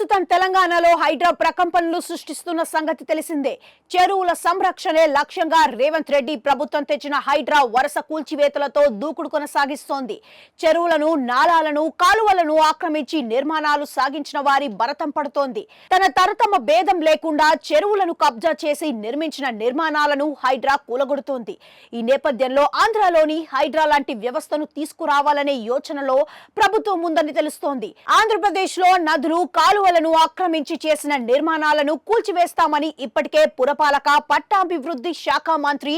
ప్రస్తుతం తెలంగాణలో హైడ్రా ప్రకంపనలు సృష్టిస్తున్న సంగతి తెలిసిందే. చెరువుల సంరక్షణే లక్ష్యంగా రేవంత్ రెడ్డి ప్రభుత్వం తెచ్చిన హైడ్రా వరుస కూల్చివేతలతో దూకుడు కొనసాగిస్తోంది. చెరువులను, నాలాలను, కాలువలను ఆక్రమించి నిర్మాణాలు సాగించిన వారి భరతం పడుతోంది. తన తరతమ భేదం లేకుండా చెరువులను కబ్జా చేసి నిర్మించిన నిర్మాణాలను హైడ్రా కూలగొడుతోంది. ఈ నేపథ్యంలో ఆంధ్రాలోని హైడ్రా లాంటి వ్యవస్థను తీసుకురావాలనే యోచనలో ప్రభుత్వం ఉందని తెలుస్తోంది. ఆంధ్రప్రదేశ్ లో నదులు, కాలువలను ఆక్రమించి చేసిన నిర్మాణాలను కూల్చివేస్తామని ఇప్పటికే పురపాలక, పట్టాభివృద్ధి శాఖ మంత్రి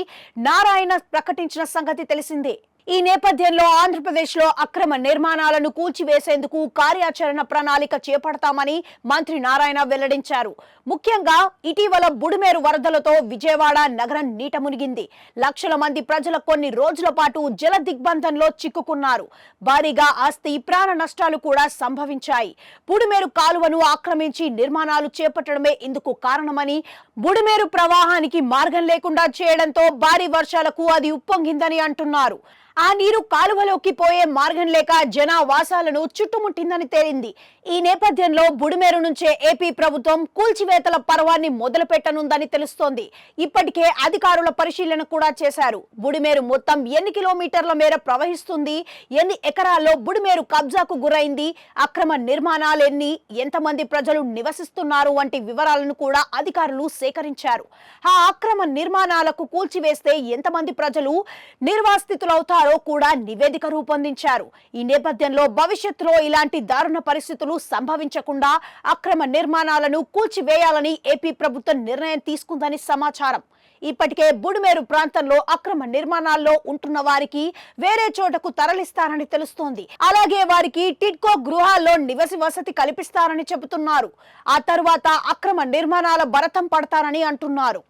నారాయణ ప్రకటించిన సంగతి తెలిసిందే. ఈ నేపథ్యంలో ఆంధ్రప్రదేశ్ లో అక్రమ నిర్మాణాలను కూల్చివేసేందుకు కార్యాచరణ ప్రణాళిక చేపడతామని మంత్రి నారాయణ వెల్లడించారు. ముఖ్యంగా ఇటీవల బుడిమేరు వరదలతో విజయవాడ నగరం నీట మునిగింది. లక్షల మంది ప్రజలు కొన్ని రోజుల పాటు జల దిగ్బంధంలో చిక్కుకున్నారు. భారీగా ఆస్తి, ప్రాణ నష్టాలు కూడా సంభవించాయి. బుడిమేరు కాలువను ఆక్రమించి నిర్మాణాలు చేపట్టడమే ఇందుకు కారణమని, బుడిమేరు ప్రవాహానికి మార్గం లేకుండా చేయడంతో భారీ వర్షాలకు అది ఉప్పొంగిందని అంటున్నారు. ఆ నీరు కాలువలోకి పోయే మార్గం లేక జనావాసాలను చుట్టుముట్టిందని తేలింది. ఈ నేపథ్యంలో బుడిమేరు నుంచే ఏపీ ప్రభుత్వం కూల్చివేతల పర్వాన్ని మొదలు పెట్టనుందని తెలుస్తోంది. ఇప్పటికే అధికారుల పరిశీలన కూడా చేశారు. బుడిమేరు మొత్తం ఎన్ని కిలోమీటర్ల మేర ప్రవహిస్తుంది, ఎన్ని ఎకరాల్లో బుడిమేరు కబ్జాకు గురైంది, అక్రమ నిర్మాణాలెన్ని, ఎంతమంది ప్రజలు నివసిస్తున్నారు వంటి వివరాలను కూడా అధికారులు సేకరించారు. ఆ అక్రమ నిర్మాణాలకు కూల్చివేస్తే ఎంతమంది ప్రజలు నిర్వాసితులవుతారు కూడా నివేదిక రూపొందించారు. ఈ నేపథ్యంలో భవిష్యత్తులో ఇలాంటి దారుణ పరిస్థితులు సంభవించకుండా అక్రమ నిర్మాణాలను కూల్చివేయాలని ఏపీ ప్రభుత్వం నిర్ణయం తీసుకుందని సమాచారం. ఇప్పటికే బుడిమేరు ప్రాంతంలో అక్రమ నిర్మాణాల్లో ఉంటున్న వారికి వేరే చోటకు తరలిస్తారని తెలుస్తోంది. అలాగే వారికి టిడ్కో గృహాల్లో నివాస వసతి కల్పిస్తారని చెబుతున్నారు. ఆ తరువాత అక్రమ నిర్మాణాల భరతం పడతారని అంటున్నారు.